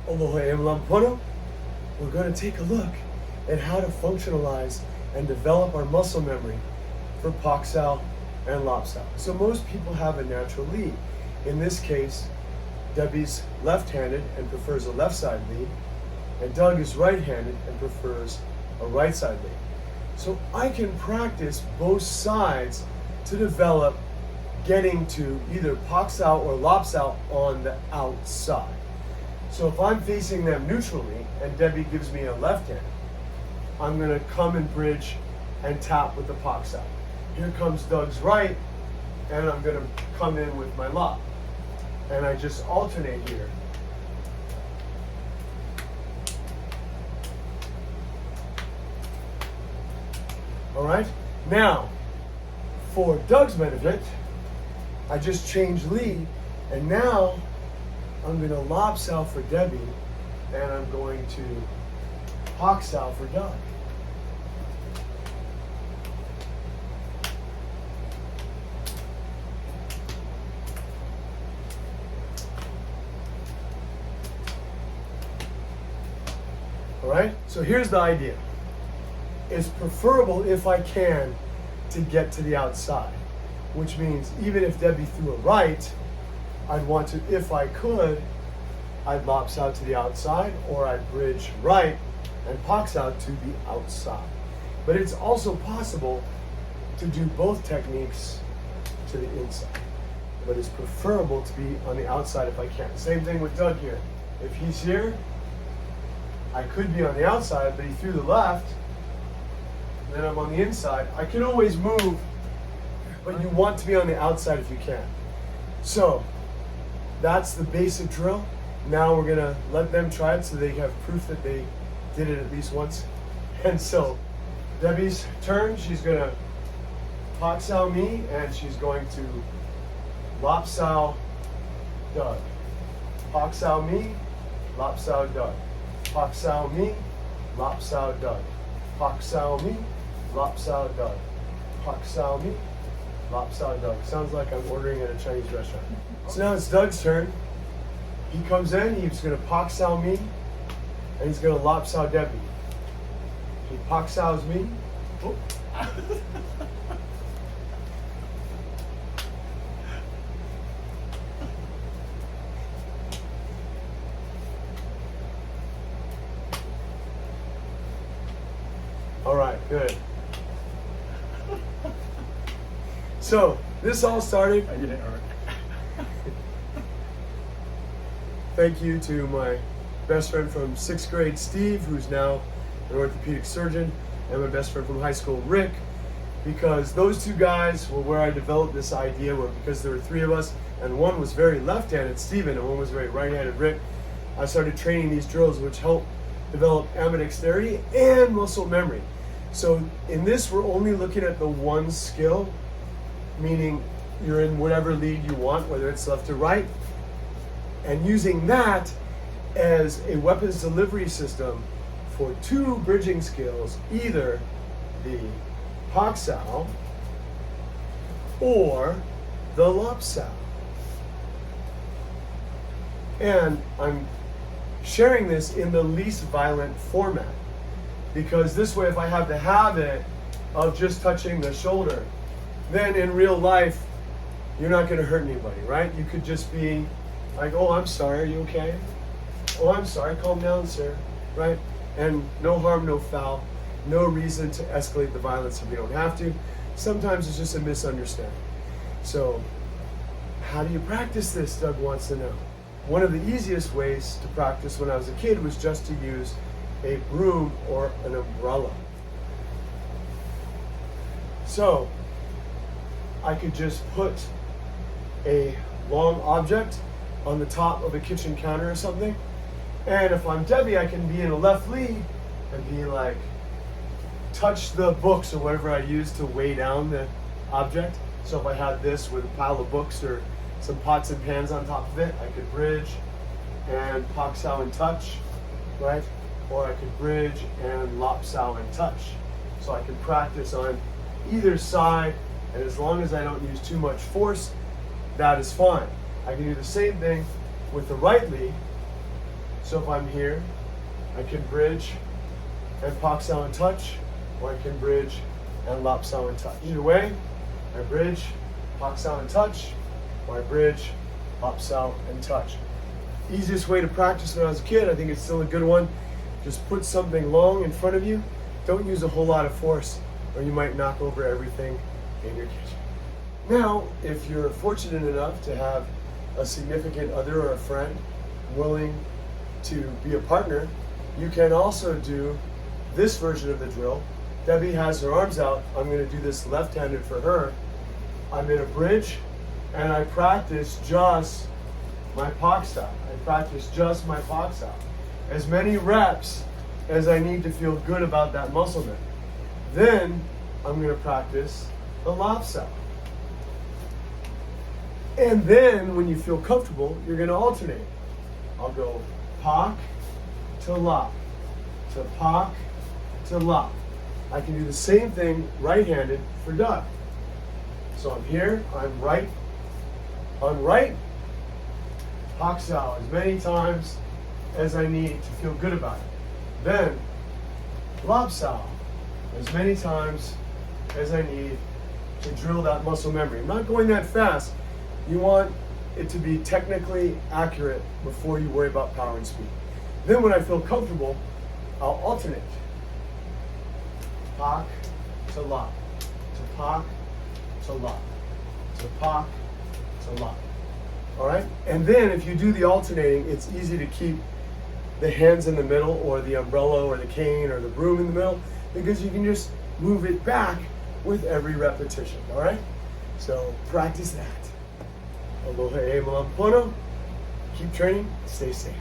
Aloha e Pono. We're going to take a look at how to functionalize and develop our muscle memory for Pak Sao and Lop Sao. So most people have a natural lead. In this case, Debbie's left-handed and prefers a left side lead, and Doug is right-handed and prefers a right side lead. So I can practice both sides to develop getting to either Pak Sao or Lop Sao on the outside. So if I'm facing them neutrally and Debbie gives me a left hand, I'm going to come and bridge and tap with the Pak Sao. Here comes Doug's right, and I'm going to come in with my Lop. And I just alternate here. All right, now for Doug's benefit, I just changed lead, and now I'm going to Lop Sao for Debbie, and I'm going to Pak Sao for Doug. All right, so here's the idea. It's preferable if I can to get to the outside, which means even if Debbie threw a right, I'd want to, if I could, I'd Lop Sao to the outside, or I'd bridge right and Pak Sao to the outside. But it's also possible to do both techniques to the inside. But it's preferable to be on the outside if I can. Same thing with Doug here. If he's here, I could be on the outside, but he threw the left, then I'm on the inside. I can always move, but you want to be on the outside if you can. So that's the basic drill. Now we're gonna let them try it so they have proof that they did it at least once. And so Debbie's turn, she's gonna Pak Sao me, and she's going to Lop Sao Doug. Pak Sao me, Lop Sao Doug. Pak Sao me, Lop Sao Doug. Pak Sao me, Lop Sao Doug. Pak Sao me, Lop Sao Doug. Sounds like I'm ordering at a Chinese restaurant. So now it's Doug's turn. He comes in, he's gonna Pak Sao me, and he's gonna Lop Sao Debbie. He Pak Sao's me. Oh. All right, good. So this all started. I didn't earn. Thank you to my best friend from 6th grade, Steve, who's now an orthopedic surgeon, and my best friend from high school, Rick, because those two guys were where I developed this idea, where because there were three of us, and one was very left-handed, Steven, and one was very right-handed, Rick, I started training these drills which help develop ambidexterity and muscle memory. So in this, we're only looking at the one skill, meaning you're in whatever lead you want, whether it's left or right, and using that as a weapons delivery system for two bridging skills, either the Pak Sao or the Lop Sao. And I'm sharing this in the least violent format, because this way, if I have the habit of just touching the shoulder, then in real life, you're not going to hurt anybody, right? You could just be like, oh, I'm sorry, are you okay? Oh, I'm sorry, calm down, sir, right? And no harm, no foul, no reason to escalate the violence if we don't have to. Sometimes it's just a misunderstanding. So how do you practice this, Doug wants to know. One of the easiest ways to practice when I was a kid was just to use a broom or an umbrella. So I could just put a long object on the top of a kitchen counter or something, and if I'm Debbie, I can be in a left lead and be like, touch the books or whatever I use to weigh down the object. So if I had this with a pile of books or some pots and pans on top of it, I could bridge and Pak Sao and touch, right? Or I could bridge and Lop Sao and touch. So I can practice on either side, and as long as I don't use too much force, that is fine. I can do the same thing with the right lead. So if I'm here, I can bridge and Pak Sao and touch, or I can bridge and Lop Sao and touch. Either way, I bridge, Pak Sao and touch, or I bridge, Lop Sao and touch. Easiest way to practice when I was a kid, I think it's still a good one. Just put something long in front of you. Don't use a whole lot of force, or you might knock over everything in your kitchen. Now, if you're fortunate enough to have a significant other or a friend willing to be a partner, you can also do this version of the drill. Debbie has her arms out. I'm going to do this left-handed for her. I'm in a bridge, and I practice just my Pak Sao. I practice just my Pak Sao. As many reps as I need to feel good about that muscle memory. Then I'm going to practice the Lop Sao. And then when you feel comfortable, you're going to alternate. I'll go Pak to Lop, to Pak to Lop. I can do the same thing right-handed for duck. So I'm here, I'm right, Pak Sao as many times as I need to feel good about it. Then Lop Sao as many times as I need to drill that muscle memory. I'm not going that fast. You want it to be technically accurate before you worry about power and speed. Then when I feel comfortable, I'll alternate. Pak to Lop, to Pak to Lop, to Pak to Lop. All right? And then if you do the alternating, it's easy to keep the hands in the middle, or the umbrella or the cane or the broom in the middle, because you can just move it back with every repetition. All right? So practice that. Aloha e malampono. Keep training, stay safe.